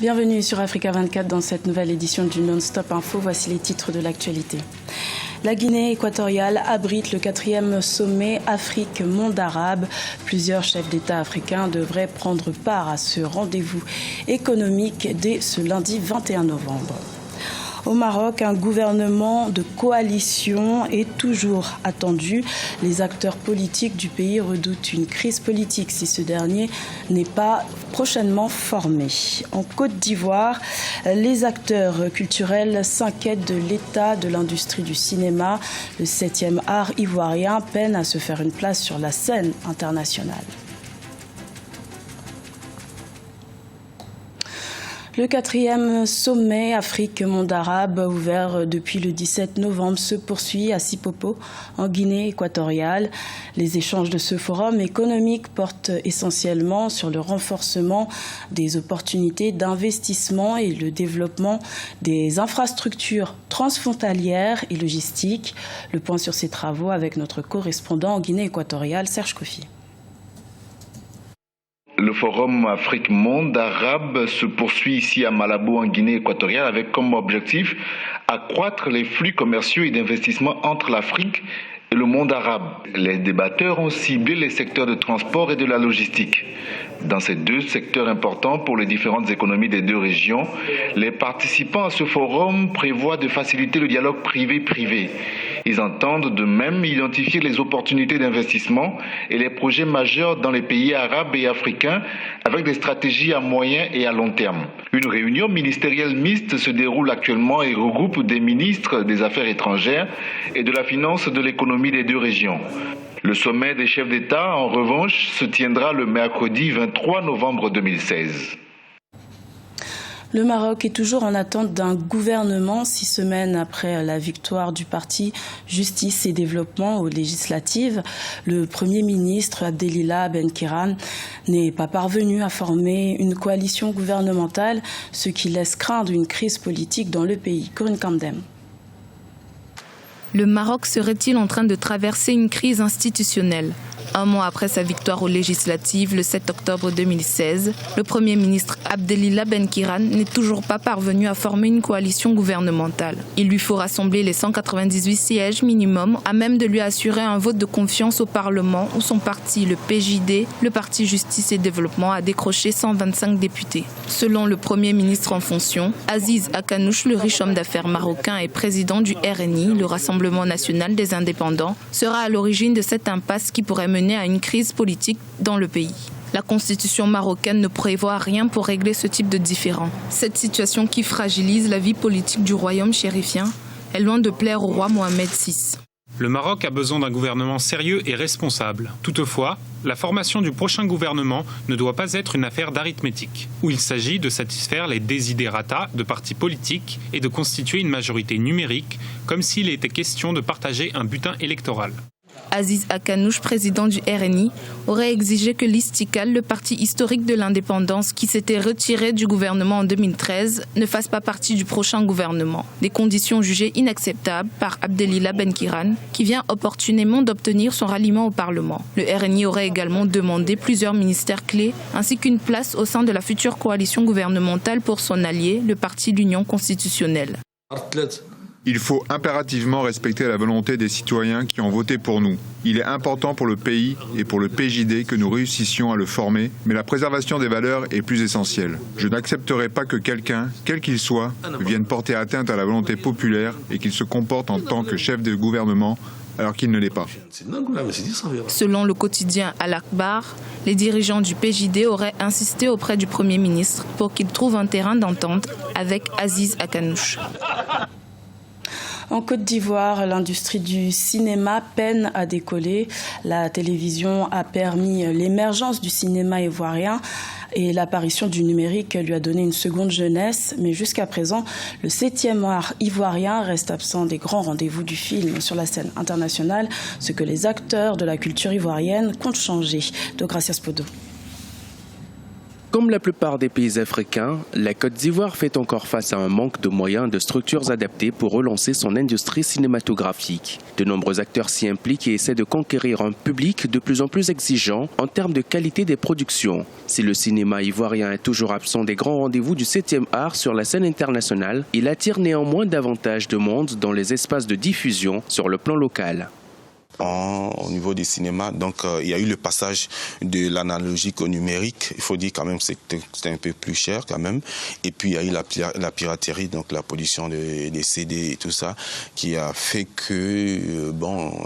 Bienvenue sur Africa 24 dans cette nouvelle édition du Non-Stop Info. Voici les titres de l'actualité. La Guinée équatoriale abrite le 4e sommet Afrique-Monde arabe. Plusieurs chefs d'État africains devraient prendre part à ce rendez-vous économique dès ce lundi 21 novembre. Au Maroc, un gouvernement de coalition est toujours attendu. Les acteurs politiques du pays redoutent une crise politique si ce dernier n'est pas prochainement formé. En Côte d'Ivoire, les acteurs culturels s'inquiètent de l'état de l'industrie du cinéma. Le 7e art ivoirien peine à se faire une place sur la scène internationale. Le 4e sommet Afrique-Monde arabe, ouvert depuis le 17 novembre, se poursuit à Sipopo, en Guinée équatoriale. Les échanges de ce forum économique portent essentiellement sur le renforcement des opportunités d'investissement et le développement des infrastructures transfrontalières et logistiques. Le point sur ces travaux avec notre correspondant en Guinée équatoriale, Serge Kofi. Le forum Afrique-Monde arabe se poursuit ici à Malabo en Guinée équatoriale avec comme objectif accroître les flux commerciaux et d'investissement entre l'Afrique et le monde arabe. Les débatteurs ont ciblé les secteurs de transport et de la logistique. Dans ces deux secteurs importants pour les différentes économies des deux régions, les participants à ce forum prévoient de faciliter le dialogue privé-privé. Ils entendent de même identifier les opportunités d'investissement et les projets majeurs dans les pays arabes et africains avec des stratégies à moyen et à long terme. Une réunion ministérielle mixte se déroule actuellement et regroupe des ministres des Affaires étrangères et de la finance de l'économie des deux régions. Le sommet des chefs d'État, en revanche, se tiendra le mercredi 23 novembre 2016. Le Maroc est toujours en attente d'un gouvernement 6 semaines après la victoire du parti Justice et Développement aux législatives. Le Premier ministre Abdelila Benkiran n'est pas parvenu à former une coalition gouvernementale, ce qui laisse craindre une crise politique dans le pays. Corinne Kamdem. Le Maroc serait-il en train de traverser une crise institutionnelle ? Un mois après sa victoire aux législatives, le 7 octobre 2016, le Premier ministre Abdelila Benkiran n'est toujours pas parvenu à former une coalition gouvernementale. Il lui faut rassembler les 198 sièges minimum à même de lui assurer un vote de confiance au Parlement où son parti, le PJD, le Parti Justice et Développement, a décroché 125 députés. Selon le Premier ministre en fonction, Aziz Akanouche, le riche homme d'affaires marocain et président du RNI, le Rassemblement national des indépendants, sera à l'origine de cette impasse qui pourrait mener à une crise politique dans le pays. La constitution marocaine ne prévoit rien pour régler ce type de différend. Cette situation qui fragilise la vie politique du royaume chérifien est loin de plaire au roi Mohamed VI. Le Maroc a besoin d'un gouvernement sérieux et responsable. Toutefois, la formation du prochain gouvernement ne doit pas être une affaire d'arithmétique, où il s'agit de satisfaire les desiderata de partis politiques et de constituer une majorité numérique, comme s'il était question de partager un butin électoral. Aziz Akanouche, président du RNI, aurait exigé que l'Istiqlal, le parti historique de l'indépendance qui s'était retiré du gouvernement en 2013, ne fasse pas partie du prochain gouvernement. Des conditions jugées inacceptables par Abdelila Benkiran, qui vient opportunément d'obtenir son ralliement au Parlement. Le RNI aurait également demandé plusieurs ministères clés, ainsi qu'une place au sein de la future coalition gouvernementale pour son allié, le parti L'Union constitutionnelle. Il faut impérativement respecter la volonté des citoyens qui ont voté pour nous. Il est important pour le pays et pour le PJD que nous réussissions à le former, mais la préservation des valeurs est plus essentielle. Je n'accepterai pas que quelqu'un, quel qu'il soit, vienne porter atteinte à la volonté populaire et qu'il se comporte en tant que chef de gouvernement alors qu'il ne l'est pas. Selon le quotidien Al-Akhbar, les dirigeants du PJD auraient insisté auprès du Premier ministre pour qu'il trouve un terrain d'entente avec Aziz Akanouche. En Côte d'Ivoire, l'industrie du cinéma peine à décoller. La télévision a permis l'émergence du cinéma ivoirien et l'apparition du numérique lui a donné une seconde jeunesse. Mais jusqu'à présent, le 7e art ivoirien reste absent des grands rendez-vous du film sur la scène internationale, ce que les acteurs de la culture ivoirienne comptent changer. De Gracias Podo. Comme la plupart des pays africains, la Côte d'Ivoire fait encore face à un manque de moyens et de structures adaptées pour relancer son industrie cinématographique. De nombreux acteurs s'y impliquent et essaient de conquérir un public de plus en plus exigeant en termes de qualité des productions. Si le cinéma ivoirien est toujours absent des grands rendez-vous du 7e art sur la scène internationale, il attire néanmoins davantage de monde dans les espaces de diffusion sur le plan local. Au niveau du cinéma, donc il y a eu le passage de l'analogique au numérique. Il faut dire quand même que c'était un peu plus cher quand même. Et puis il y a eu la piraterie, donc la pollution des CD et tout ça, qui a fait que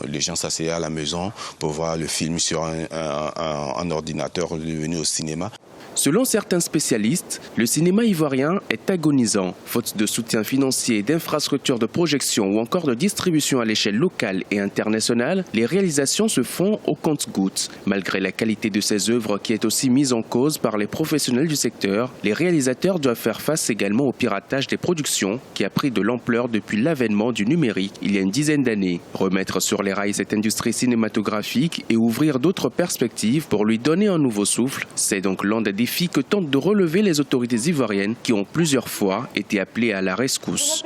les gens s'asseyaient à la maison pour voir le film sur un ordinateur venu au cinéma. Selon certains spécialistes, le cinéma ivoirien est agonisant. Faute de soutien financier, d'infrastructures de projection ou encore de distribution à l'échelle locale et internationale, les réalisations se font au compte-gouttes. Malgré la qualité de ces œuvres qui est aussi mise en cause par les professionnels du secteur, les réalisateurs doivent faire face également au piratage des productions qui a pris de l'ampleur depuis l'avènement du numérique il y a une dizaine d'années. Remettre sur les rails cette industrie cinématographique et ouvrir d'autres perspectives pour lui donner un nouveau souffle, c'est donc l'un des défis que tentent de relever les autorités ivoiriennes qui ont plusieurs fois été appelées à la rescousse.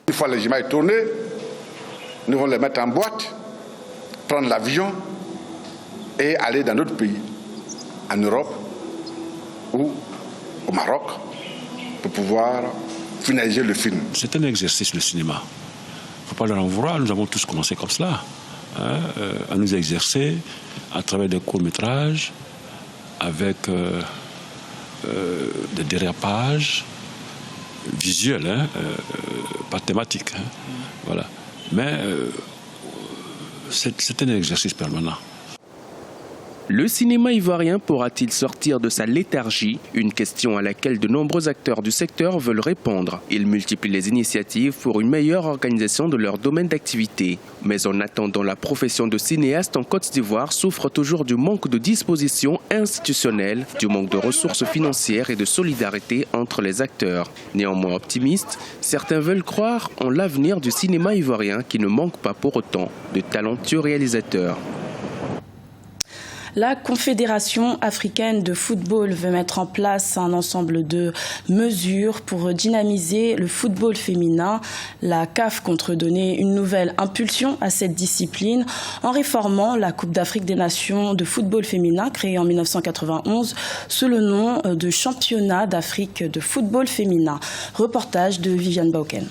Une fois les images tournées, nous allons les mettre en boîte, prendre l'avion et aller dans d'autres pays, en Europe ou au Maroc, pour pouvoir finaliser le film. C'est un exercice, le cinéma. Il ne faut pas leur en vouloir, nous avons tous commencé comme cela, à nous exercer à travers des courts-métrages, avec des dérapages visuels, pas thématiques. Voilà. Mais c'est un exercice permanent. Le cinéma ivoirien pourra-t-il sortir de sa léthargie? Une question à laquelle de nombreux acteurs du secteur veulent répondre. Ils multiplient les initiatives pour une meilleure organisation de leur domaine d'activité. Mais en attendant, la profession de cinéaste en Côte d'Ivoire souffre toujours du manque de dispositions institutionnelles, du manque de ressources financières et de solidarité entre les acteurs. Néanmoins optimistes, certains veulent croire en l'avenir du cinéma ivoirien qui ne manque pas pour autant de talentueux réalisateurs. La Confédération africaine de football veut mettre en place un ensemble de mesures pour dynamiser le football féminin. La CAF compte donner une nouvelle impulsion à cette discipline en réformant la Coupe d'Afrique des Nations de football féminin créée en 1991 sous le nom de Championnat d'Afrique de football féminin. Reportage de Viviane Bauken.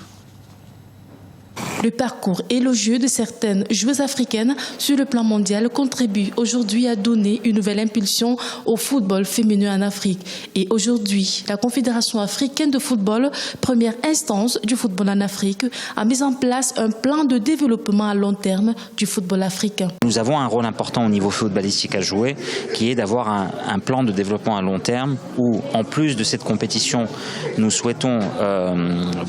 Le parcours élogieux de certaines joueuses africaines sur le plan mondial contribue aujourd'hui à donner une nouvelle impulsion au football féminin en Afrique. Et aujourd'hui, la Confédération africaine de football, première instance du football en Afrique, a mis en place un plan de développement à long terme du football africain. Nous avons un rôle important au niveau footballistique à jouer, qui est d'avoir un plan de développement à long terme où, en plus de cette compétition, nous souhaitons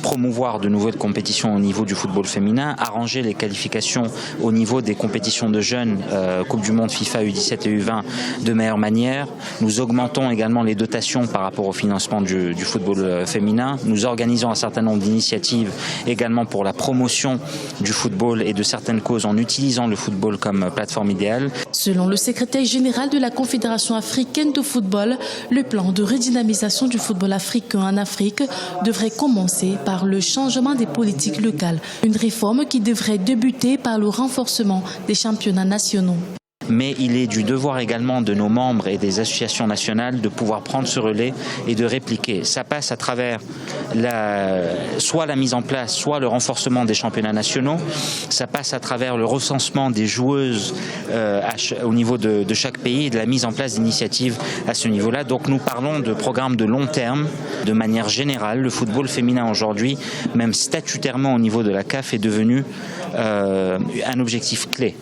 promouvoir de nouvelles compétitions au niveau du football féminin, arranger les qualifications au niveau des compétitions de jeunes, Coupe du Monde FIFA U17 et U20 de meilleure manière. Nous augmentons également les dotations par rapport au financement du football féminin. Nous organisons un certain nombre d'initiatives également pour la promotion du football et de certaines causes en utilisant le football comme plateforme idéale. Selon le secrétaire général de la Confédération africaine de football, le plan de redynamisation du football africain en Afrique devrait commencer par le changement des politiques locales. Une réforme qui devrait débuter par le renforcement des championnats nationaux. Mais il est du devoir également de nos membres et des associations nationales de pouvoir prendre ce relais et de répliquer. Ça passe à travers soit la mise en place, soit le renforcement des championnats nationaux. Ça passe à travers le recensement des joueuses au niveau de chaque pays et de la mise en place d'initiatives à ce niveau-là. Donc nous parlons de programmes de long terme. De manière générale, le football féminin aujourd'hui, même statutairement au niveau de la CAF, est devenu un objectif clé.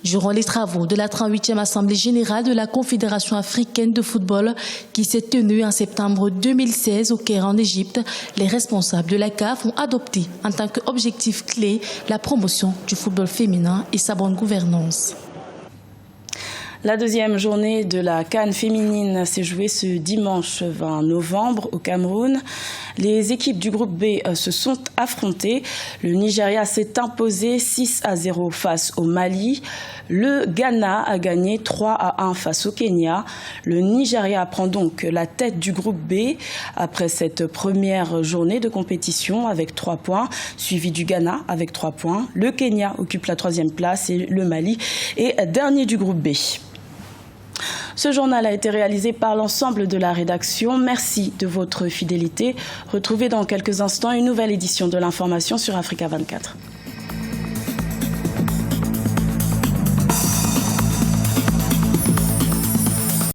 Durant les travaux de la 38e Assemblée générale de la Confédération africaine de football qui s'est tenue en septembre 2016 au Caire en Égypte, les responsables de la CAF ont adopté en tant qu'objectif clé la promotion du football féminin et sa bonne gouvernance. La deuxième journée de la CAN féminine s'est jouée ce dimanche 20 novembre au Cameroun. Les équipes du groupe B se sont affrontées. Le Nigeria s'est imposé 6-0 face au Mali. Le Ghana a gagné 3-1 face au Kenya. Le Nigeria prend donc la tête du groupe B après cette première journée de compétition avec 3 points, suivi du Ghana avec 3 points. Le Kenya occupe la 3e place et le Mali est dernier du groupe B. Ce journal a été réalisé par l'ensemble de la rédaction. Merci de votre fidélité. Retrouvez dans quelques instants une nouvelle édition de l'information sur Africa 24.